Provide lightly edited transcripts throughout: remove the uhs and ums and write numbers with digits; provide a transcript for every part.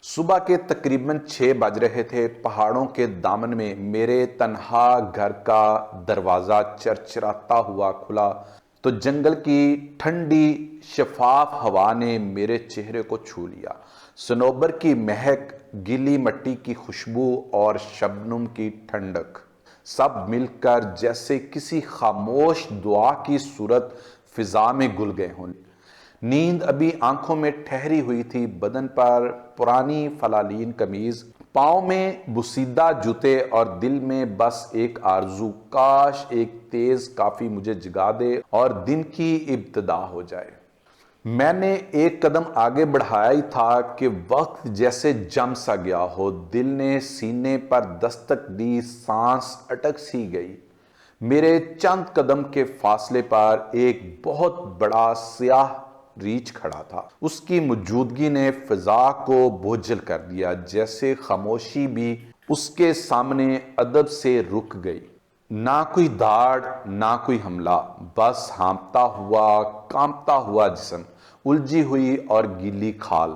صبح کے تقریباً 6 بج رہے تھے۔ پہاڑوں کے دامن میں میرے تنہا گھر کا دروازہ چرچراتا ہوا کھلا تو جنگل کی ٹھنڈی شفاف ہوا نے میرے چہرے کو چھو لیا۔ صنوبر کی مہک، گیلی مٹی کی خوشبو اور شبنم کی ٹھنڈک، سب مل کر جیسے کسی خاموش دعا کی صورت فضا میں گل گئے ہوں۔ نیند ابھی آنکھوں میں ٹھہری ہوئی تھی، بدن پر پرانی فلالین قمیض، پاؤں میں بوسیدہ جوتے اور دل میں بس ایک آرزو، کاش ایک تیز کافی مجھے جگا دے اور دن کی ابتدا ہو جائے۔ میں نے ایک قدم آگے بڑھایا ہی تھا کہ وقت جیسے جم سا گیا ہو، دل نے سینے پر دستک دی، سانس اٹک سی گئی۔ میرے چند قدم کے فاصلے پر ایک بہت بڑا سیاہ ریچھ کھڑا تھا۔ اس کی موجودگی نے فضا کو بوجھل کر دیا، جیسے خاموشی بھی اس کے سامنے ادب سے رک گئی۔ نہ کوئی داڑھ، نہ کوئی حملہ، بس ہانپتا ہوا، کانپتا ہوا جسم، الجھی ہوئی اور گیلی کھال،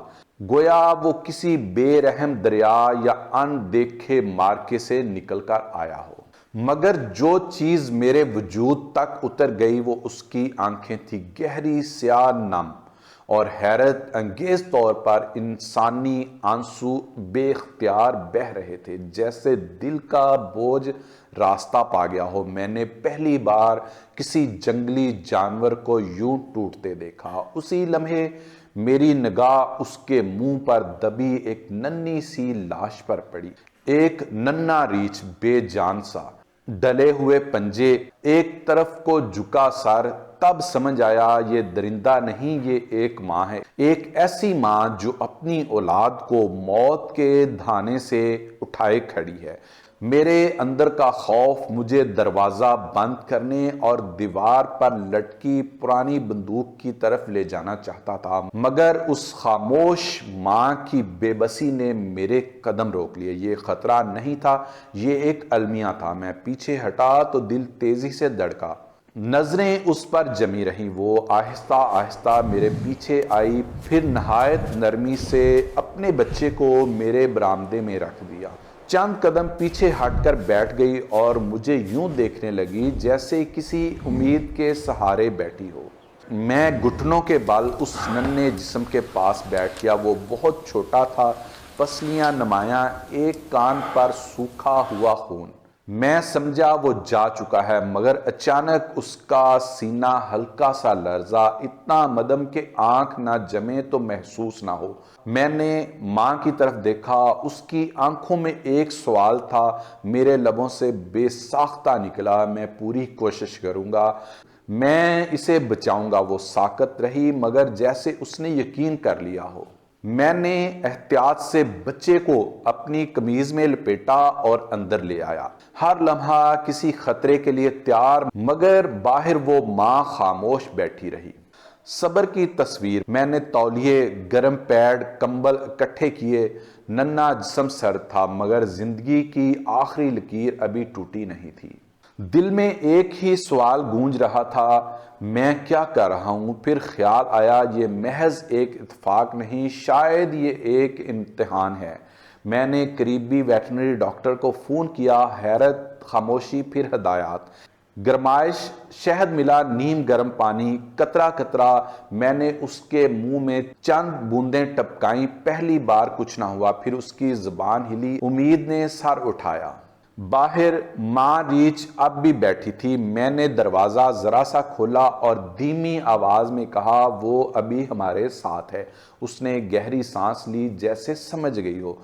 گویا وہ کسی بے رحم دریا یا ان دیکھے مارکے سے نکل کر آیا ہو۔ مگر جو چیز میرے وجود تک اتر گئی وہ اس کی آنکھیں تھیں، گہری سیاہ نم اور حیرت انگیز طور پر انسانی آنسو بے اختیار بہہ رہے تھے، جیسے دل کا بوجھ راستہ پا گیا ہو۔ میں نے پہلی بار کسی جنگلی جانور کو یوں ٹوٹتے دیکھا۔ اسی لمحے میری نگاہ اس کے منہ پر دبی ایک ننھی سی لاش پر پڑی، ایک ننھا ریچھ، بے جان سا، ڈلے ہوئے پنجے، ایک طرف کو جھکا سر۔ تب سمجھ آیا یہ درندہ نہیں، یہ ایک ماں ہے، ایک ایسی ماں جو اپنی اولاد کو موت کے دھانے سے اٹھائے کھڑی ہے۔ میرے اندر کا خوف مجھے دروازہ بند کرنے اور دیوار پر لٹکی پرانی بندوق کی طرف لے جانا چاہتا تھا، مگر اس خاموش ماں کی بے بسی نے میرے قدم روک لیے۔ یہ خطرہ نہیں تھا، یہ ایک المیہ تھا۔ میں پیچھے ہٹا تو دل تیزی سے دھڑکا۔ نظریں اس پر جمی رہیں۔ وہ آہستہ آہستہ میرے پیچھے آئی، پھر نہایت نرمی سے اپنے بچے کو میرے برآمدے میں رکھ دیا۔ چند قدم پیچھے ہٹ کر بیٹھ گئی اور مجھے یوں دیکھنے لگی جیسے کسی امید کے سہارے بیٹھی ہو۔ میں گھٹنوں کے بل اس ننھے جسم کے پاس بیٹھ گیا۔ وہ بہت چھوٹا تھا، پسلیاں نمایاں، ایک کان پر سوکھا ہوا خون۔ میں سمجھا وہ جا چکا ہے، مگر اچانک اس کا سینہ ہلکا سا لرزا، اتنا مدھم کہ آنکھ نہ جمے تو محسوس نہ ہو۔ میں نے ماں کی طرف دیکھا، اس کی آنکھوں میں ایک سوال تھا۔ میرے لبوں سے بے ساختہ نکلا، میں پوری کوشش کروں گا، میں اسے بچاؤں گا۔ وہ ساکت رہی، مگر جیسے اس نے یقین کر لیا ہو۔ میں نے احتیاط سے بچے کو اپنی قمیض میں لپیٹا اور اندر لے آیا، ہر لمحہ کسی خطرے کے لیے تیار، مگر باہر وہ ماں خاموش بیٹھی رہی۔ صبر کی تصویر۔ میں نے تولیے، گرم پیڈ، کمبل اکٹھے کیے۔ ننھا جسم سرد تھا، مگر زندگی کی آخری لکیر ابھی ٹوٹی نہیں تھی۔ دل میں ایک ہی سوال گونج رہا تھا، میں کیا کر رہا ہوں؟ پھر خیال آیا یہ محض ایک اتفاق نہیں، شاید یہ ایک امتحان ہے۔ میں نے قریبی ویٹرنری ڈاکٹر کو فون کیا۔ حیرت، خاموشی، پھر ہدایات۔ گرمائش، شہد ملا، نیم گرم پانی، قطرہ قطرہ۔ میں نے اس کے منہ میں چند بوندیں ٹپکائیں، پہلی بار کچھ نہ ہوا۔ پھر اس کی زبان ہلی۔ امید نے سر اٹھایا۔ باہر ماں ریچھ اب بھی بیٹھی تھی۔ میں نے دروازہ ذرا سا کھولا اور دھیمی آواز میں کہا، وہ ابھی ہمارے ساتھ ہے۔ اس نے گہری سانس لی، جیسے سمجھ گئی ہو۔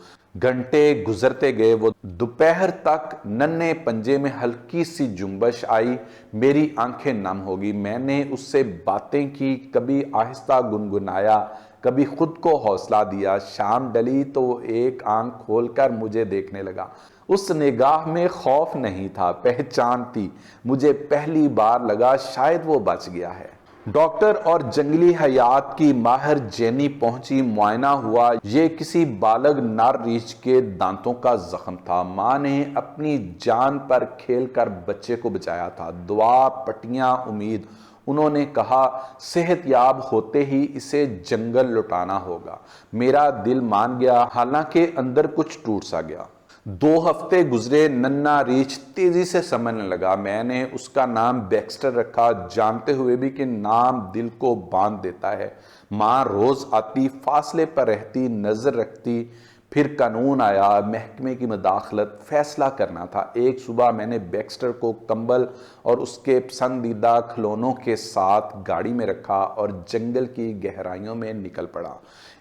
گھنٹے گزرتے گئے، وہ دوپہر تک ننھے پنجے میں ہلکی سی جنبش آئی۔ میری آنکھیں نم ہو گئی۔ میں نے اس سے باتیں کی، کبھی آہستہ گنگنایا، کبھی خود کو حوصلہ دیا۔ شام ڈلی تو وہ ایک آنکھ کھول کر مجھے دیکھنے لگا۔ اس نگاہ میں خوف نہیں تھا، پہچان تھی۔ مجھے پہلی بار لگا شاید وہ بچ گیا ہے۔ ڈاکٹر اور جنگلی حیات کی ماہر جینی پہنچی، معائنہ ہوا۔ یہ کسی بالغ نر ریچھ کے دانتوں کا زخم تھا۔ ماں نے اپنی جان پر کھیل کر بچے کو بچایا تھا۔ دعا، پٹیاں، امید، انہوں نے کہا صحت یاب ہوتے ہی اسے جنگل لوٹانا ہوگا۔ میرا دل مان گیا، حالانکہ اندر کچھ ٹوٹ سا گیا۔ 2 ہفتے گزرے، ننا ریچھ تیزی سے سمجھنے لگا۔ میں نے اس کا نام بیکسٹر رکھا، جانتے ہوئے بھی کہ نام دل کو باندھ دیتا ہے۔ ماں روز آتی، فاصلے پر رہتی، نظر رکھتی۔ پھر قانون آیا، محکمے کی مداخلت، فیصلہ کرنا تھا۔ ایک صبح میں نے بیکسٹر کو کمبل اور اس کے پسندیدہ کھلونوں کے ساتھ گاڑی میں رکھا اور جنگل کی گہرائیوں میں نکل پڑا۔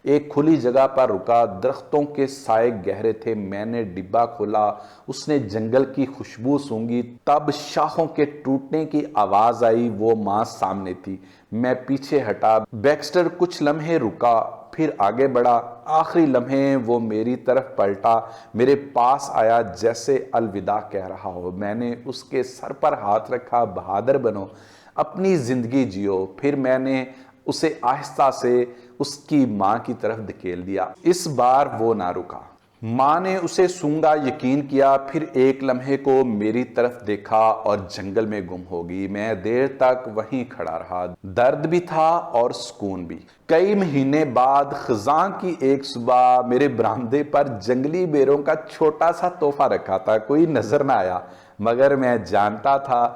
ایک کھلی جگہ پر رکا، درختوں کے سائے گہرے تھے۔ میں نے ڈبہ کھولا، اس نے جنگل کی خوشبو سونگھی، تب شاخوں کے ٹوٹنے کی آواز آئی۔ وہ ماں سامنے تھی، میں پیچھے ہٹا۔ بیکسٹر کچھ لمحے رکا، پھر آگے بڑھا۔ آخری لمحے وہ میری طرف پلٹا، میرے پاس آیا جیسے الوداع کہہ رہا ہو۔ میں نے اس کے سر پر ہاتھ رکھا، بہادر بنو، اپنی زندگی جیو۔ پھر میں نے اسے آہستہ سے اس کی ماں کی طرف دھکیل دیا۔ اس بار وہ نہ رکا۔ ماں نے اسے سونگا، یقین کیا، پھر ایک لمحے کو میری طرف دیکھا اور جنگل میں گم ہو گئی۔ میں دیر تک وہیں کھڑا رہا، درد بھی تھا اور سکون بھی۔ کئی مہینے بعد خزاں کی ایک صبح میرے برآمدے پر جنگلی بیروں کا چھوٹا سا تحفہ رکھا تھا۔ کوئی نظر نہ آیا، مگر میں جانتا تھا،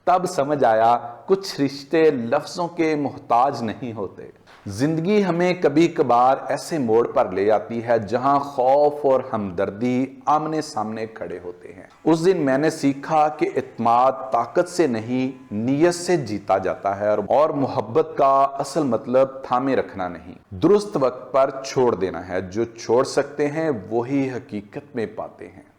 تب سمجھ آیا، کچھ رشتے لفظوں کے محتاج نہیں ہوتے۔ زندگی ہمیں کبھی کبھار ایسے موڑ پر لے آتی ہے جہاں خوف اور ہمدردی آمنے سامنے کھڑے ہوتے ہیں۔ اس دن میں نے سیکھا کہ اعتماد طاقت سے نہیں، نیت سے جیتا جاتا ہے، اور محبت کا اصل مطلب تھامے رکھنا نہیں، درست وقت پر چھوڑ دینا ہے۔ جو چھوڑ سکتے ہیں وہی حقیقت میں پاتے ہیں۔